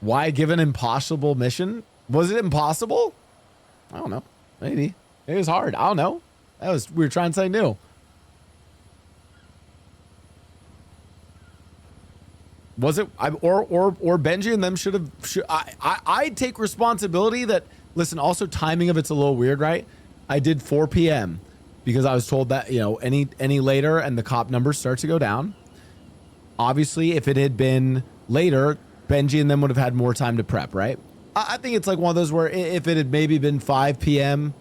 Why give an impossible mission? Was it impossible? I don't know. Maybe. It was hard. I don't know. We were trying something new. Was it? Or Benji and them should have. I take responsibility that. Listen. Also, timing of it's a little weird, right? I did 4 p.m. because I was told that any later and the cop numbers start to go down. Obviously, if it had been later, Benji and them would have had more time to prep, right? I think it's like one of those where if it had maybe been 5 p.m.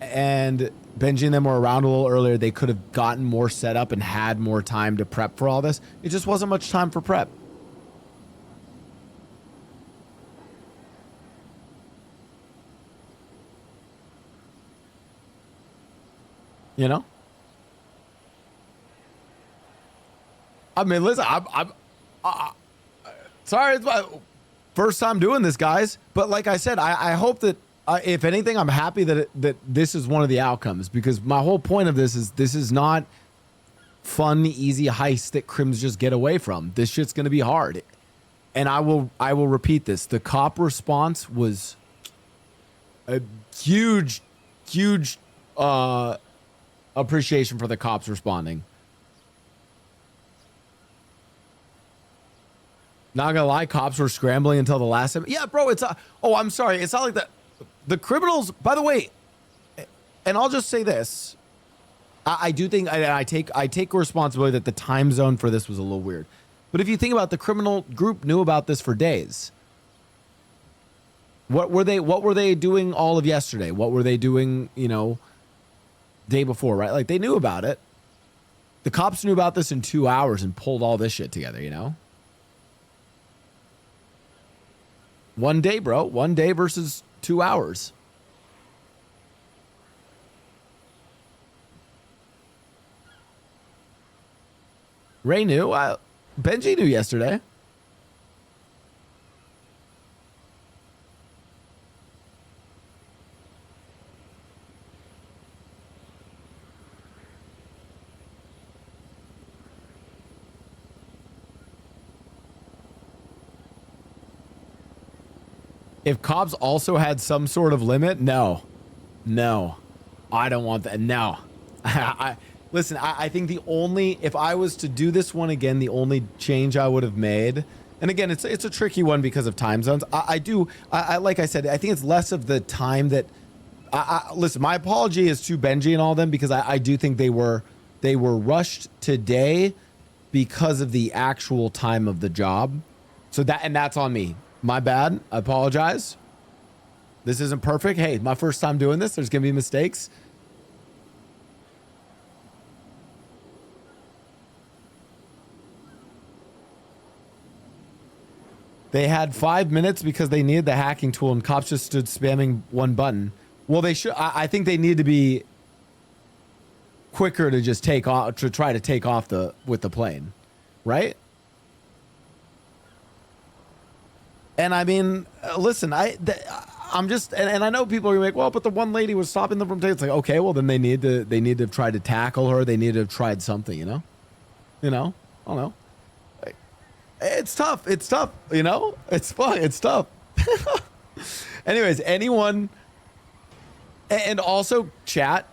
and Benji and them were around a little earlier, they could have gotten more set up and had more time to prep for all this. It just wasn't much time for prep. You know? I mean, listen, I'm sorry, it's my first time doing this, guys. But like I said, I hope that if anything, I'm happy that this is one of the outcomes, because my whole point of this is not fun, easy heist that crims just get away from. This shit's gonna be hard, and I will repeat this. The cop response was a huge appreciation for the cops responding. Not gonna lie, cops were scrambling until the last time. Yeah, bro, it's oh, I'm sorry. It's not like that. The criminals, by the way, and I'll just say this. I do think I take responsibility that the time zone for this was a little weird. But if you think about, the criminal group knew about this for days. What were they doing all of yesterday? What were they doing, day before, right? Like, they knew about it. The cops knew about this in 2 hours and pulled all this shit together, One day, bro. 1 day versus 2 hours. Ray knew. Benji knew yesterday. If cops also had some sort of limit, no, I don't want that. No, listen, I think if I was to do this one again, the only change I would have made, and again, it's a tricky one because of time zones. Like I said, I think it's less of the time that, listen, my apology is to Benji and all them, because I do think they were rushed today because of the actual time of the job. So that's on me. My bad. I apologize. This isn't perfect. Hey, my first time doing this. There's going to be mistakes. They had 5 minutes because they needed the hacking tool, and cops just stood spamming one button. Well, they should. I think they need to be quicker to just take off, to try to take off with the plane, right? And I mean, listen, I'm just, and I know people are like, well, but the one lady was stopping them from taking. It's like, okay, well then they need to try to tackle her. They need to have tried something, I don't know. It's tough. It's tough. It's fun. It's tough. Anyways, anyone, and also chat.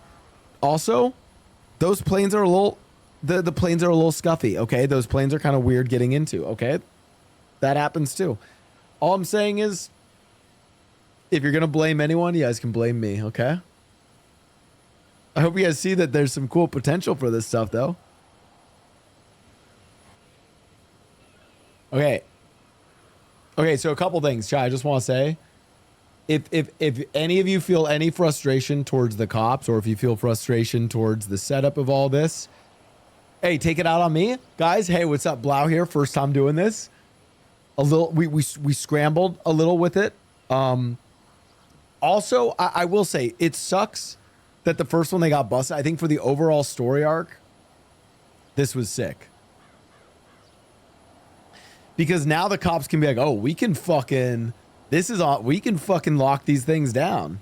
Also, those planes are a little, the planes are a little scuffy. Okay, those planes are kind of weird getting into. Okay, that happens too. All I'm saying is, if you're going to blame anyone, you guys can blame me, okay? I hope you guys see that there's some cool potential for this stuff, though. Okay. Okay, so a couple things, Chai. I just want to say, if any of you feel any frustration towards the cops, or if you feel frustration towards the setup of all this, hey, take it out on me. Guys, hey, what's up? Blau here. First time doing this. We scrambled a little with it. Also, I will say, it sucks that the first one they got busted. I think for the overall story arc, this was sick. Because now the cops can be like, oh, we can fucking lock these things down.